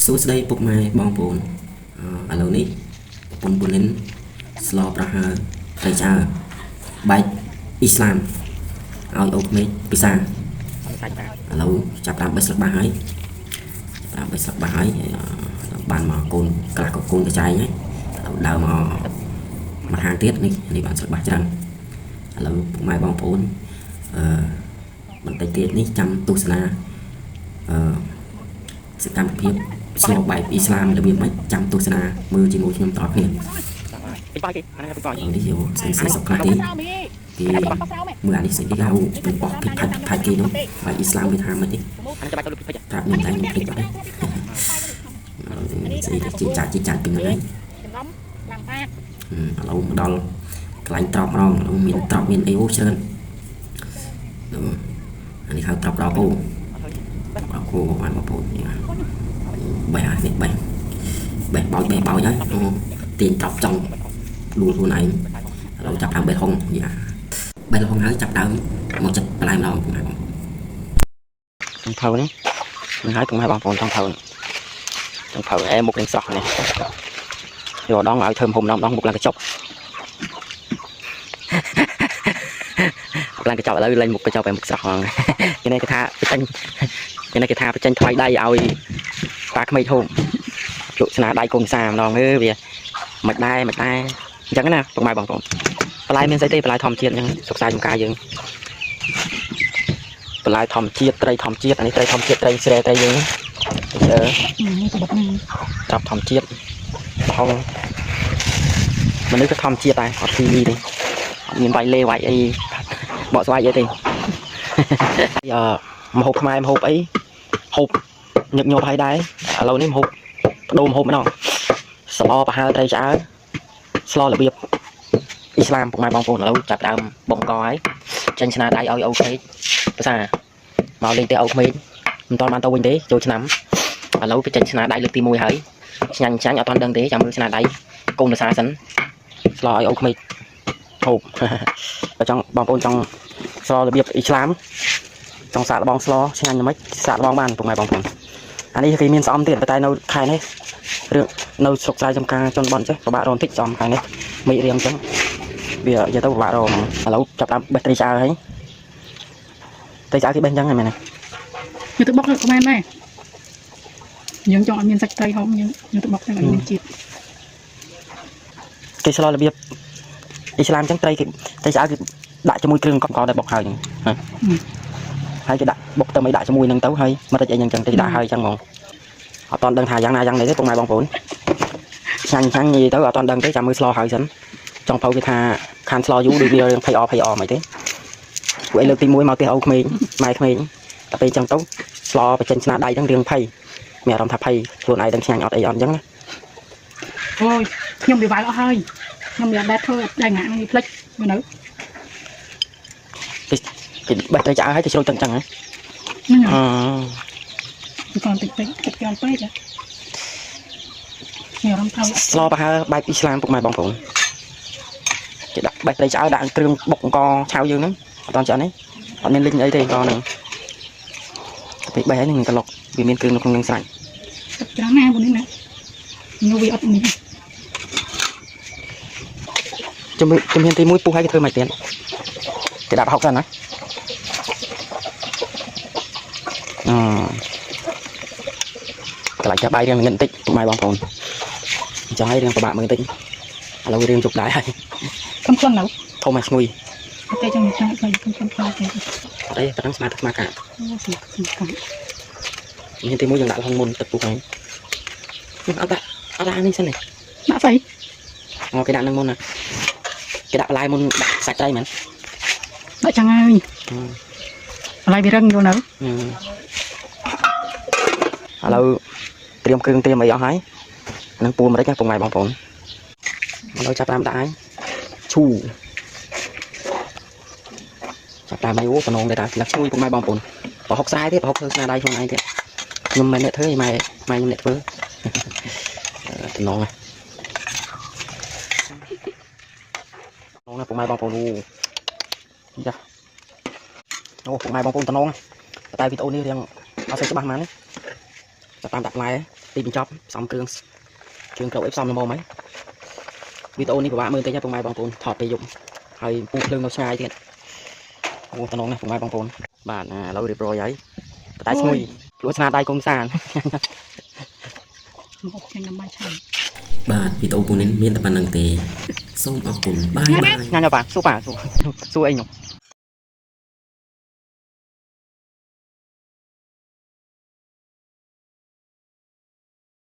សួស្តីពុកម៉ែបងប្អូនឥឡូវនេះប្រពន្ធពូលិនស្លប្រហើត្រីឆ្អើរបែកអ៊ីស្លាមឲ្យអូក្មេកពិសាឥឡូវចាប់តាមបេះស្លឹកបាសហើយបានមកកូនខ្លះក៏កូនទៅចែងហើយដើរមកហាងទៀតនេះបានស្លឹកបាសច្រើនឥឡូវពុកម៉ែបងប្អូនបន្តិចទៀតនេះចាំទស្សនាសកម្មភាពស្លបែបអ៊ីស្លាមរបៀបម៉េចចាំទស្សនាមើលជាមួយខ្ញុំតគ្នានេះយកស្អីសុខខ្លះទេគេមើលអានេះស្អីគេហៅពីបោះពីផាច់គេនោះបែបអ៊ីស្លាមវាថាមិនទេប្រាប់ខ្ញុំតែខ្ញុំភ្លេចអត់ទេស្អីទៅជីចាច់ពីហ្នឹងហើយឥឡូវមកដល់កន្លែងត្រប់ម្ដងមានត្រប់មានអីអូច្រើនអានេះហៅត្រប់ដល់គោបានបងប្អូនបេះនេះបេះបោចហើយទាញត្រប់ចង់លួខ្លួនឯងឥឡូវចាប់ដើមបេះហុងបេះហុងហើយចាប់ដើមមកចិត្តបន្លែម្ដងពុកម៉ែបងចង់ថើនេះនឹងហើយពុកម៉ែបងប្អូនចង់ថើមុខនឹងសោះនេះយកដងឲ្យធ្វើហុំដងមុខឡើងកញ្ចប់ឡើងកញ្ចប់ឥឡូវលេងមុខកញ្ចប់ឲ្យមុខស្រស់ហ្នឹងគេនេះគេថាបច្ចេញថ្វាយដៃឲ្យតាក្មេកហូបជក់ស្នាដៃកូនសាម្ដងវាមិនដែរអញ្ចឹងណាពុកម៉ែបងប្អូនបន្លែមានស្អីទេបន្លែធម្មជាតិអញ្ចឹងសុខសាយចំការយើងបន្លែធម្មជាតិត្រីធម្មជាតិអានេះត្រីធម្មជាតិត្រីស្រែត្រីយើងត្រាប់ធម្មជាតិហងមនុស្សក៏ធម្មជាតិដែរអត់ពីនេះទេអត់មានវាយលេវាយអីបកស្វាយអីទេមហូបខ្មែរមហូបអីហូបញឹកញាប់ហើយដែរឥឡូវនេះមហូបបដូរមហូបម្ដងស្លប្រហើរត្រីឆ្អើរស្លរបៀបអ៊ីស្លាមពុកម៉ែបងប្អូនឥឡូវចាប់ដើមបងកហើយចេញស្នាដៃឲ្យអូក្មេកភាសាមកលេងទៅអូក្មេកមិនតាន់បានទៅវិញទេចូលឆ្នាំឥឡូវគេចេញស្នាដៃលើកទី1ហើយឆ្ងាញ់អត់តាន់ដឹងទេចាំមើលស្នាដៃកូនភាសាសិនស្លឲ្យអូក្មេកហូបបើចង់បងប្អូនចង់ស្លរបៀបអ៊ីស្លាមចង់សាកល្បងស្លឆ្ងាញ់មិនសាកល្បងបានពុកម៉ែបងប្អូនអានេះគេមានស្អំទៀតតែនៅខែនេះរឿងនៅស្រុកស្រែចំការជនបទចេះពិបាករនតិចស្អំខែនេះមេរៀងអញ្ចឹងវានិយាយទៅពិបាករឥឡូវចាប់តាមបេះត្រីឆ្អើរហើយត្រីឆ្អើរគេបេះអញ្ចឹងហ្នឹងមែនទេយកទៅបុកក៏បានដែរយើងចង់ឲ្យមានសាច់ត្រីហូបយើងយកទៅបុកទៅឲ្យមានជាតិគេស្លរបៀបអ៊ីស្លាមអញ្ចឹងត្រីឆ្អើរគេដាក់ជាមួយគ្រឿងកប់ដែលបុកហើយហ្នឹងហើយគេដាក់បុកទៅមិនដាក់ជាមួយនឹងទៅហើយមកតិចអីហ្នឹងចឹងគេដាក់ហើយចឹងហ្មងអត់តន់ដឹងថាយ៉ាងណាយ៉ាងនេះទេពុកម៉ែបងប្អូនឆ្ងាញ់និយាយទៅអត់តន់ដឹងទេចាំមើលស្លហើយសិនចង់ទៅគេថាខានស្លយូរដូចវារឿងភ័យអមិនទេពួកឯងលើកទី1មកផ្ទះអូក្មេងម៉ែក្មេងតែពេលចឹងទៅស្លបញ្ចេញស្នាដៃហ្នឹងរឿងភ័យមានអារម្មណ៍ថាភ័យខ្លួនឯងដឹងឆ្ងាញ់អត់អីអត់ចឹងណាអូយខ្ញុំវាវ៉ាល់អស់ហើយខ្ញុំវាអត់ដែរធ្វើដែរងាក់នេះផ្លិចមើលនៅគេបេះត្រីឆ្អើរឲ្យទៅជ្រោយទាំងចឹងហ៎còn tịch còn tới chứ nhiều lắm thôi lo bà ha bài Islam của mày bóng phụng chỉ đặt bài tay trái đạn trương bọc co trao dương đó toàn chợ đấy còn nên linh ấy thì con này thì bài ấy mình cả lọc vì miền cương nó không năng sạch trắng na của nó nhiều vị ớt mình cho miền tây mũi pu hai cái thơ mày tiền cái đạp học ra nó lại cho bay riêng nhận tích tụi mày bóng phồn cho hay riêng của bạn mới tính lâu riêng chụp đáy hay không con đâu thôi mày ngồi đây trong đây ta đang smart mà cả nhìn thấy mũi dừng lại không môn tập buộc này ở đây đi xem này đã phải cái đạn đang môn này cái đạn lai môn sạch đây mà đợi chẳng ai lai bị răng vô nữa helloเตรียมเครื่องเตรียมอะไรเอาให้นั่งปูมาได้แค่ตรงไหนบางผมเราจับตามได้ชูจับตามไม่รู้ปนองได้แต่ลักชูตรงไหนบางผมพอหกซ้ายที่พอหกเธอหน้าได้ช่วงไหนที่nhưng mà nè thế mày nè phơ tình nong này nong là tụi mày bong bóng luôn dạ ô tụi mày bong bóng tình nong tại vì tụi này riêngเอาใส่กระบะมานี่ จะตามดักไม้ตีเป็นจ็อบสองเครื่องเก่าเอฟซอมลำโพงไหมวิดีโอนี้ผมว่ามือเตะปุ่มไม้บางปูนถอดไปยุ่งให้ปูเครื่องเราใช้ที่โอ้ตน้องนะปุ่มไม้บางปูนบ้านเราเรียบร้อยยัยได้สมุยรู้ชนะได้กงสารបាទវីដេអូពូនេះមានតែប៉ុណ្្នឹងទេសូមអរគុណបាយបាយ nhanh cho bạnสู้สู้anh nhỉ